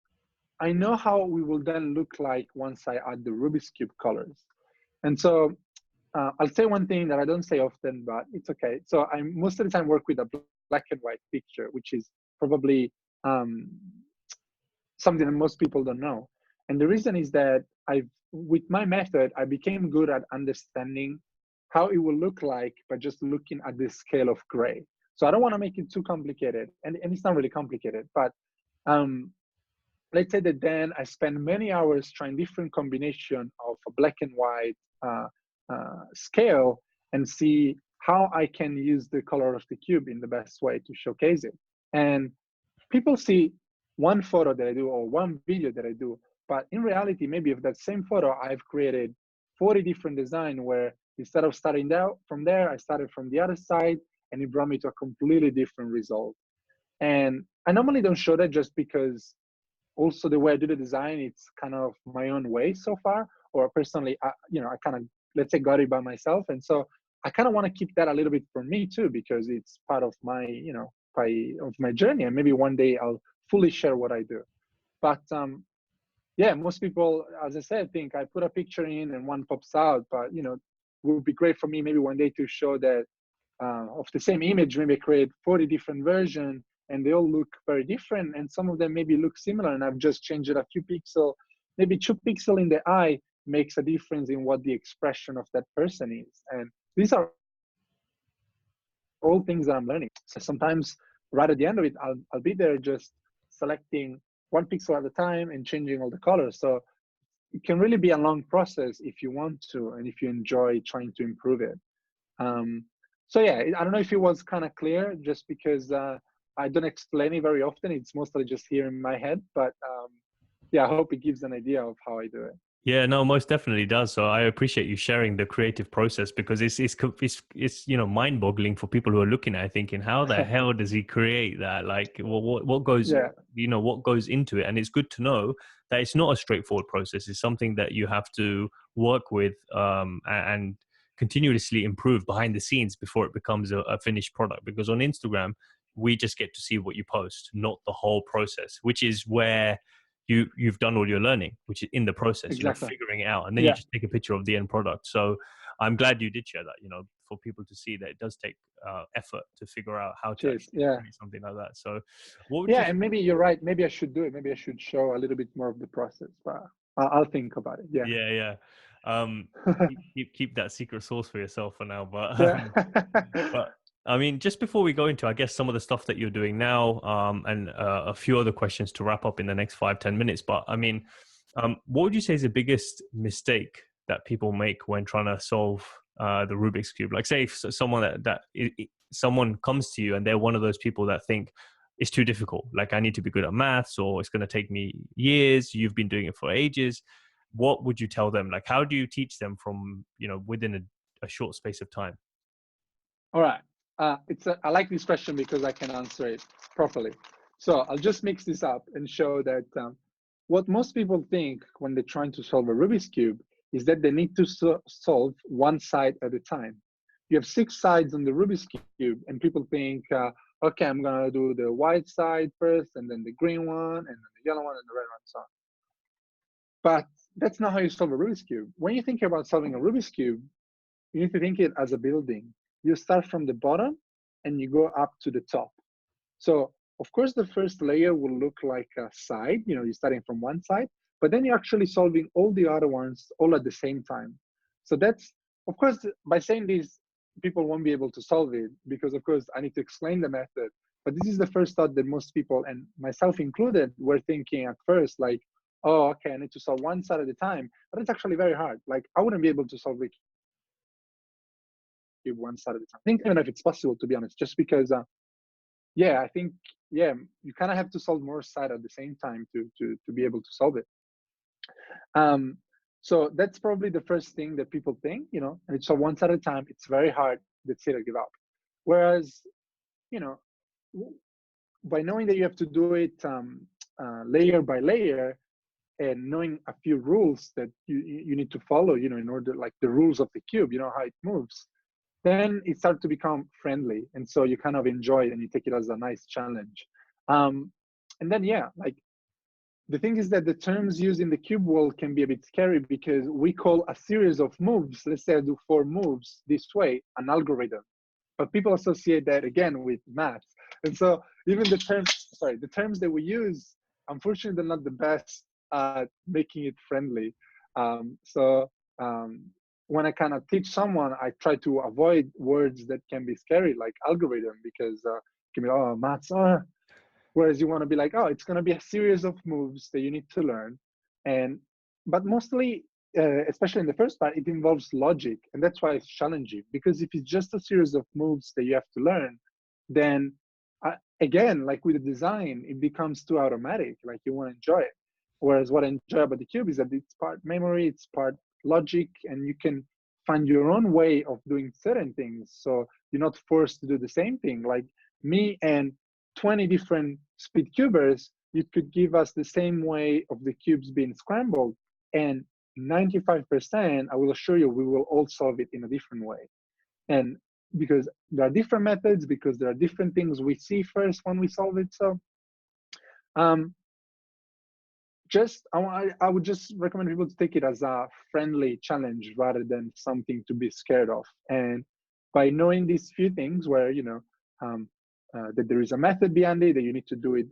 I know how we will then look like once I add the Rubik's Cube colors. And so I'll say one thing that I don't say often, but it's okay. So I most of the time work with a black and white picture, which is probably something that most people don't know. And the reason is that with my method, I became good at understanding how it will look like by just looking at the scale of gray. So I don't want to make it too complicated, and it's not really complicated, but let's say that then I spend many hours trying different combination of a black and white scale and see how I can use the color of the cube in the best way to showcase it. And people see one photo that I do or one video that I do, but in reality, maybe of that same photo, I've created 40 different designs where instead of starting out from there, I started from the other side, and it brought me to a completely different result. And I normally don't show that just because also the way I do the design, it's kind of my own way so far, or personally, I kind of, let's say, got it by myself. And so I kind of want to keep that a little bit for me too, because it's part of my, of my journey. And maybe one day I'll fully share what I do. But yeah, most people, as I said, think I put a picture in and one pops out, but it would be great for me maybe one day to show that of the same image, maybe create 40 different versions, and they all look very different, and some of them maybe look similar, and I've just changed it a few pixels. Maybe 2 pixels in the eye makes a difference in what the expression of that person is. And these are all things that I'm learning. So sometimes right at the end of it, I'll be there just selecting 1 pixel at a time and changing all the colors. So it can really be a long process if you want to, and if you enjoy trying to improve it. So yeah, I don't know if it was kind of clear, just because I don't explain it very often. It's mostly just here in my head, but yeah, I hope it gives an idea of how I do it. Yeah, no, most definitely does. So I appreciate you sharing the creative process because it's mind-boggling for people who are looking at it thinking, how the hell does he create that? Like, what goes Yeah, what goes into it? And it's good to know that it's not a straightforward process. It's something that you have to work with and continuously improve behind the scenes before it becomes a finished product. Because on Instagram, we just get to see what you post, not the whole process, which is where you've done all your learning, which is in the process, exactly. figuring it out, and then you Yeah, just take a picture of the end product. So I'm glad you did share that, for people to see that it does take effort to figure out how to cheers. actually Yeah. create something like that. So what would Yeah, you and maybe you're right. Maybe I should do it. Maybe I should show a little bit more of the process, but I'll think about it. Yeah. yeah keep that secret sauce for yourself for now, but Yeah. but I mean, just before we go into, I guess, some of the stuff that you're doing now, and a few other questions to wrap up in the next 5-10 minutes. But I mean, what would you say is the biggest mistake that people make when trying to solve the Rubik's cube? Like, say, if someone someone comes to you and they're one of those people that think it's too difficult. Like, I need to be good at maths, or it's going to take me years. You've been doing it for ages. What would you tell them? Like, how do you teach them from within a short space of time? All right. I like this question because I can answer it properly. So I'll just mix this up and show that what most people think when they're trying to solve a Rubik's cube is that they need to solve one side at a time. You have 6 sides on the Rubik's cube, and people think, okay, I'm gonna do the white side first, and then the green one, and then the yellow one, and the red one, so on. But that's not how you solve a Rubik's cube. When you think about solving a Rubik's cube, you need to think it as a building. You start from the bottom and you go up to the top. So of course, the first layer will look like a side, you're starting from one side, but then you're actually solving all the other ones all at the same time. So that's, of course, by saying this, people won't be able to solve it because, of course, I need to explain the method. But this is the first thought that most people, and myself included, were thinking at first, like, oh, okay, I need to solve one side at a time. But it's actually very hard. Like, I wouldn't be able to solve the cube one side at a time. I think even if it's possible, to be honest, just because yeah, I think, yeah, you kind of have to solve more side at the same time to be able to solve it. Um, so that's probably the first thing that people think, and it's so one side at a time. It's very hard. That's it, I give up. Whereas, you know, by knowing that you have to do it layer by layer, and knowing a few rules that you need to follow, in order, like the rules of the cube, how it moves, then it starts to become friendly, and so you kind of enjoy it and you take it as a nice challenge. And then, yeah, like, the thing is that the terms used in the cube world can be a bit scary because we call a series of moves, let's say I do 4 moves this way, an algorithm, but people associate that again with maths. And so even the terms that we use, unfortunately, they're not the best at making it friendly. So when I kind of teach someone, I try to avoid words that can be scary, like algorithm, because it can be, oh, maths, whereas you want to be like, oh, it's going to be a series of moves that you need to learn. And but mostly, especially in the first part, it involves logic, and that's why it's challenging, because if it's just a series of moves that you have to learn, then again, like with the design, it becomes too automatic, like you want to enjoy it. Whereas what I enjoy about the cube is that it's part memory, it's part logic, and you can find your own way of doing certain things, so you're not forced to do the same thing. Like me and 20 different speed cubers, you could give us the same way of the cubes being scrambled, and 95%, I will assure you, we will all solve it in a different way. And because there are different methods, because there are different things we see first when we solve it. So um, I would just recommend people to take it as a friendly challenge rather than something to be scared of. And by knowing these few things, where that there is a method behind it, that you need to do it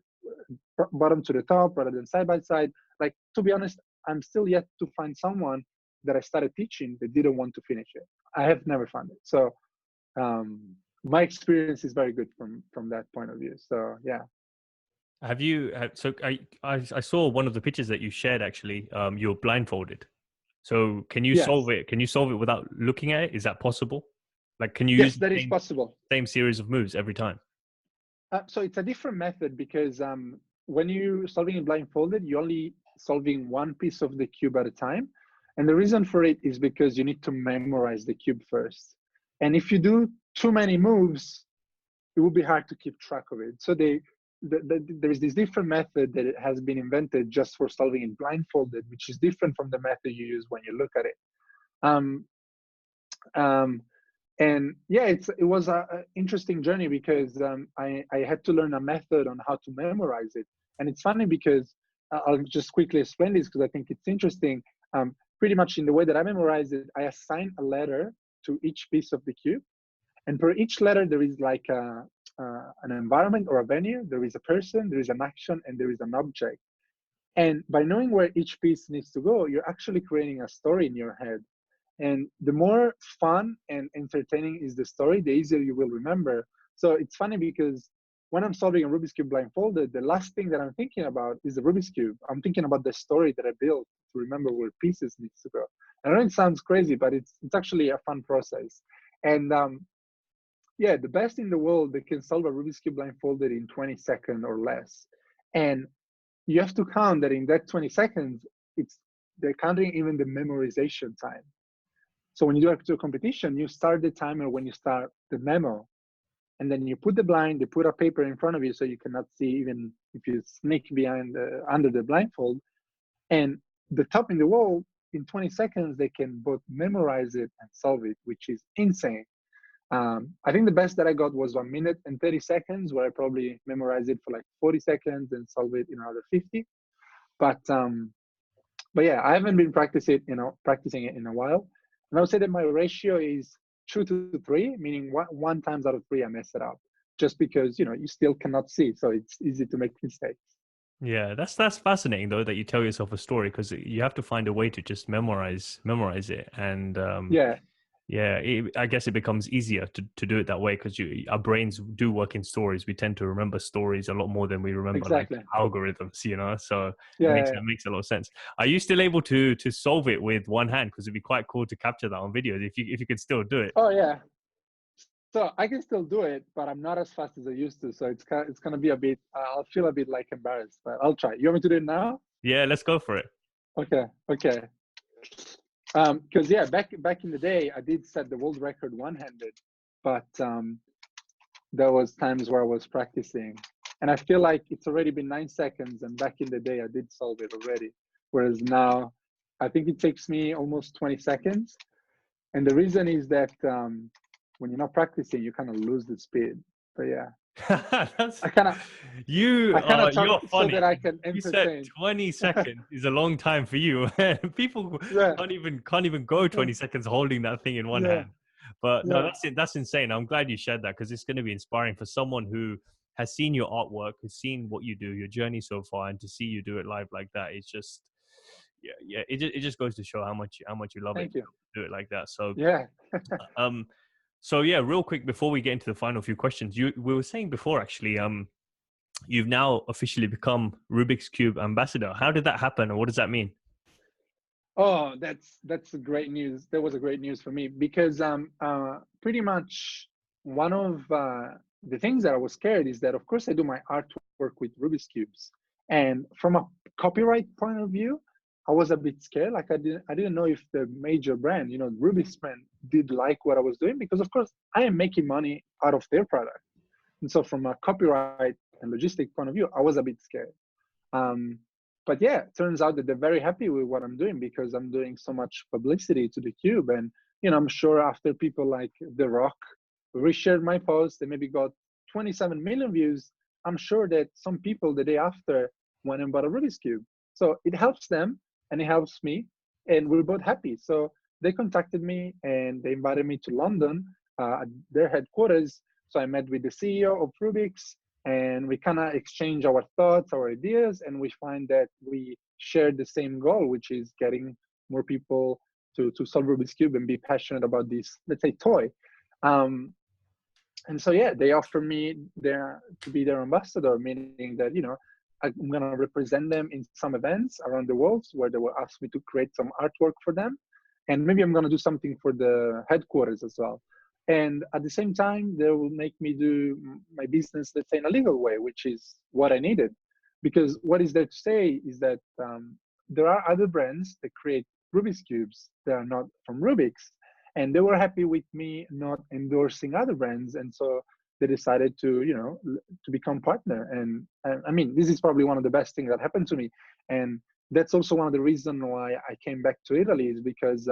bottom to the top rather than side by side. Like, to be honest, I'm still yet to find someone that I started teaching that didn't want to finish it. I have never found it. So my experience is very good from that point of view. So yeah. Have you? So I saw one of the pictures that you shared. Actually, you're blindfolded. So can you solve Yes. it? Can you solve it without looking at it? Is that possible? Like, can you Yes, use the that is possible. same series of moves every time? So it's a different method because when you're solving it blindfolded, you only solving one piece of the cube at a time. And the reason for it is because you need to memorize the cube first. And if you do too many moves, it will be hard to keep track of it. So there's this different method that has been invented just for solving it blindfolded, which is different from the method you use when you look at it. Um, um, and yeah, it was a interesting journey because I had to learn a method on how to memorize it. And it's funny because I'll just quickly explain this because I think it's interesting. Pretty much in the way that I memorize it, I assign a letter to each piece of the cube. And for each letter, there is like an environment or a venue, there is a person, there is an action, and there is an object. And by knowing where each piece needs to go, you're actually creating a story in your head. And the more fun and entertaining is the story, the easier you will remember. So it's funny because when I'm solving a Rubik's Cube blindfolded, the last thing that I'm thinking about is the Rubik's Cube. I'm thinking about the story that I built to remember where pieces needs to go. I know it sounds crazy, but it's actually a fun process. And yeah, the best in the world that can solve a Rubik's Cube blindfolded in 20 seconds or less. And you have to count that in that 20 seconds, they're counting even the memorization time. So when you do a competition, you start the timer when you start the memo. And then you put the blind, they put a paper in front of you so you cannot see even if you sneak behind under the blindfold. And the top in the wall, in 20 seconds, they can both memorize it and solve it, which is insane. I think the best that I got was 1 minute and 30 seconds, where I probably memorized it for like 40 seconds and solve it in another 50. But yeah, I haven't been practicing it in a while. And I would say that my ratio is 2 to 3, meaning one times out of 3 I mess it up, just because you still cannot see, so it's easy to make mistakes. Yeah, that's fascinating though that you tell yourself a story, because you have to find a way to just memorize it, and Yeah, yeah, I guess it becomes easier to do it that way because our brains do work in stories. We tend to remember stories a lot more than we remember like exactly. algorithms. So Yeah, it makes a lot of sense. Are you still able to solve it with one hand? Because it'd be quite cool to capture that on video if you could still do it. oh yeah. So I can still do it, but I'm not as fast as I used to. So it's gonna be a bit. I'll feel a bit like embarrassed, but I'll try. You want me to do it now? Yeah, let's go for it. Okay. Because yeah, back in the day, I did set the world record one-handed, but there was times where I was practicing, and I feel like it's already been 9 seconds, and back in the day, I did solve it already. Whereas now, I think it takes me almost 20 seconds, and the reason is that when you're not practicing, you kind of lose the speed. But yeah, That's I kind of you're talk so that funny. I can You said entertain. 20 seconds is a long time for you. People Yeah, can't even go 20 seconds holding that thing in one yeah, hand. But no, yeah. that's insane. I'm glad you shared that because it's going to be inspiring for someone who has seen your artwork, has seen what you do, your journey so far, and to see you do it live like that, it's just yeah. It just goes to show how much you love it Thank to you. do it like that. So Yeah. um so yeah, real quick before we get into the final few questions, we were saying before actually, you've now officially become Rubik's Cube ambassador. How did that happen, and what does that mean? Oh, that's great news. That was a great news for me because pretty much one of the things that I was scared is that of course I do my artwork with Rubik's cubes, and from a copyright point of view, I was a bit scared. Like I didn't know if the major brand, Rubik's brand, did like what I was doing because of course I am making money out of their product, and so from a copyright and logistic point of view, I was a bit scared. Um, but yeah, it turns out that they're very happy with what I'm doing because I'm doing so much publicity to the cube. And I'm sure after people like The Rock reshared my post and maybe got 27 million views, I'm sure that some people the day after went and bought a Rubik's Cube. So it helps them and it helps me, and we're both happy. So they contacted me and they invited me to London at their headquarters. So I met with the CEO of Rubik's, and we kind of exchange our thoughts, our ideas, and we find that we share the same goal, which is getting more people to solve Rubik's Cube and be passionate about this, let's say, toy. And so, yeah, they offer me to be their ambassador, meaning that, I'm going to represent them in some events around the world where they will ask me to create some artwork for them. And maybe I'm going to do something for the headquarters as well. And at the same time, they will make me do my business, let's say, in a legal way, which is what I needed. Because what is there to say is that there are other brands that create Rubik's cubes that are not from Rubik's, and they were happy with me not endorsing other brands, and so they decided to, to become partner. And I mean, this is probably one of the best things that happened to me, and that's also one of the reasons why I came back to Italy, is because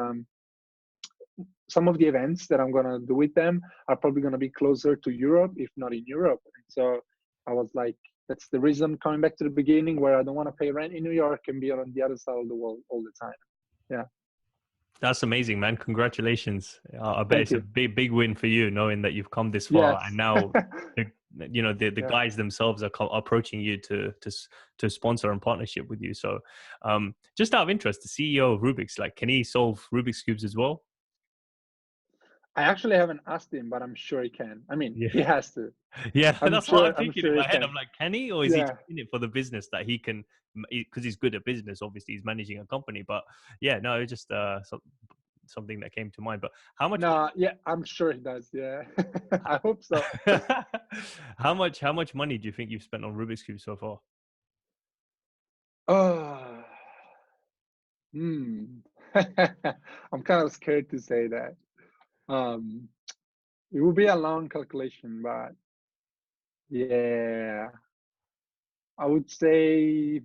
some of the events that I'm gonna do with them are probably gonna be closer to Europe, if not in Europe. And so I was like, that's the reason, coming back to the beginning, where I don't want to pay rent in New York and be on the other side of the world all the time. Yeah. That's amazing, man. Congratulations. I bet Thank it's a you. big win for you, knowing that you've come this far, and Yes. now the, the Yeah. guys themselves are approaching you to sponsor and partnership with you. So, just out of interest, the CEO of Rubik's, like, can he solve Rubik's cubes as well? I actually haven't asked him, but I'm sure he can. I mean, Yeah, he has to. yeah. I'm That's what I'm sure. I'm thinking in sure he my head. can. I'm like, can he, or is he Yeah. just in it for the business that he can? Because he's good at business. Obviously, he's managing a company. But yeah, no, it's just something that came to mind. But how much No. Yeah. I'm sure he does. Yeah. I hope so. how much money do you think you've spent on Rubik's Cube so far? Oh. Hmm. I'm kind of scared to say that. Um, it will be a long calculation, but yeah, I would say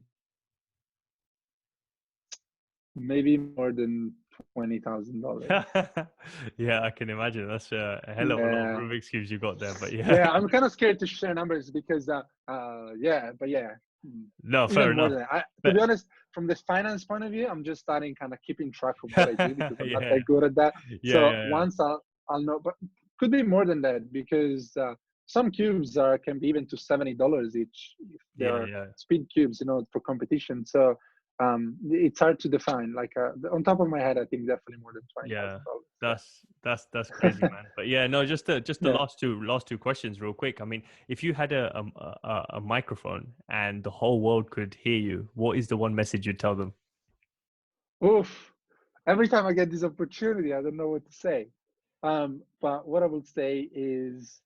maybe more than $20,000. Yeah, I can imagine. That's a hell of a lot of Yeah, Rubik's cubes you got there. But yeah, yeah. I'm kind of scared to share numbers because, yeah, but yeah, mm, no, fair even more enough. than that. To But be honest, from the finance point of view, I'm just starting kind of keeping track of what I do because I'm not yeah, that good at that. yeah, So yeah, once I'll know, but could be more than that because some cubes can be even to $70 each if yeah, they're yeah, speed cubes, for competition. So it's hard to define. Like on top of my head, I think definitely more than twenty yeah. thousand dollars. That's crazy, man. But yeah, no, just the Yeah. last two questions, real quick. I mean, if you had a microphone and the whole world could hear you, what is the one message you'd tell them? Oof. Every time I get this opportunity, I don't know what to say. But what I would say is,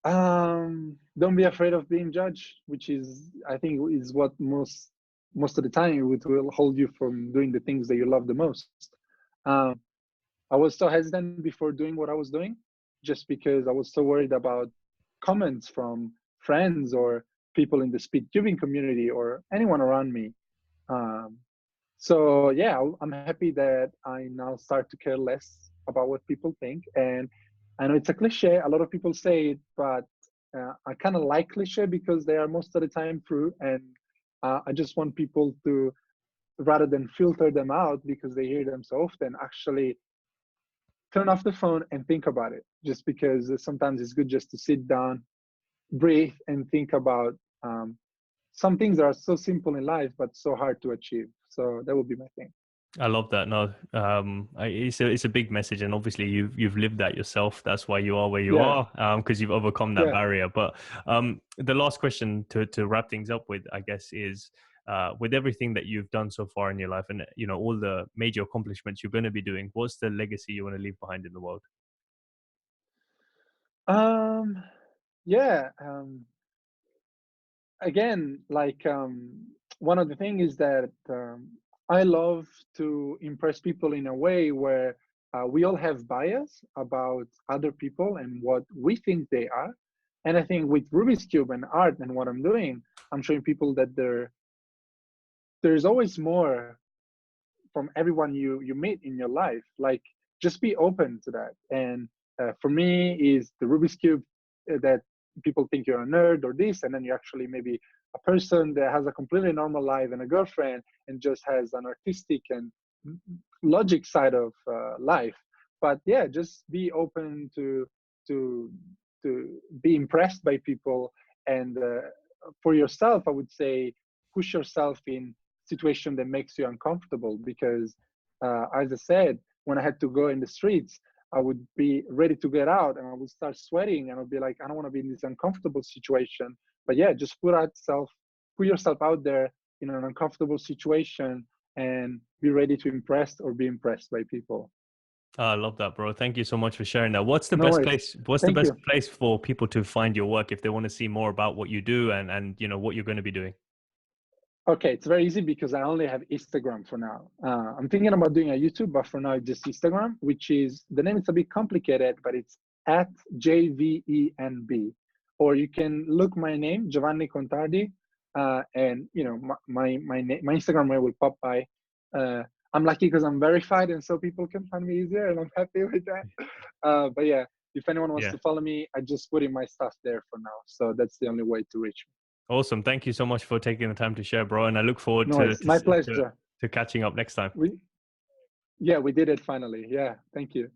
don't be afraid of being judged, which is, I think, is what most of the time it will hold you from doing the things that you love the most. Um, I was so hesitant before doing what I was doing, just because I was so worried about comments from friends or people in the speed cubing community or anyone around me. Um, so yeah, I'm happy that I now start to care less about what people think. And I know it's a cliche. A lot of people say it, but I kind of like cliche because they are most of the time true. And I just want people to, rather than filter them out because they hear them so often, actually turn off the phone and think about it. Just because sometimes it's good just to sit down, breathe, and think about some things that are so simple in life but so hard to achieve. So that would be my thing. I love that. No, it's a big message, and obviously you've lived that yourself. That's why you are where you Yeah, are, because you've overcome that yeah. barrier. But the last question to wrap things up with, I guess, is with everything that you've done so far in your life, and all the major accomplishments you're going to be doing, what's the legacy you want to leave behind in the world? Um, yeah. Again, like one of the things is that I love to impress people in a way where we all have bias about other people and what we think they are. And I think with Rubik's Cube and art and what I'm doing, I'm showing people that there's always more from everyone you meet in your life. Like, just be open to that. And for me, is the Rubik's Cube that people think you're a nerd or this, and then you're actually maybe a person that has a completely normal life and a girlfriend and just has an artistic and logic side of life. But yeah, just be open to to be impressed by people. And for yourself, I would say push yourself in situation that makes you uncomfortable, because as I said, when I had to go in the streets, I would be ready to get out and I would start sweating and I'd be like, I don't want to be in this uncomfortable situation. But yeah, just put yourself out there in an uncomfortable situation and be ready to impress or be impressed by people. I love that, bro. Thank you so much for sharing that. What's the No best worries. place? What's the Thank best you. place for people to find your work if they want to see more about what you do and what you're going to be doing? Okay, it's very easy because I only have Instagram for now. I'm thinking about doing a YouTube, but for now it's just Instagram, which is the name is a bit complicated, but it's at JVENB. Or you can look my name, Giovanni Contardi, and you know my Instagram name will pop by. I'm lucky because I'm verified, and so people can find me easier, and I'm happy with that. But yeah, if anyone wants Yeah. to follow me, I just put in my stuff there for now. So that's the only way to reach me. Awesome. Thank you so much for taking the time to share, bro. And I look forward No, to it's my pleasure. to catching up next time. We Yeah, we did it finally. Yeah, thank you.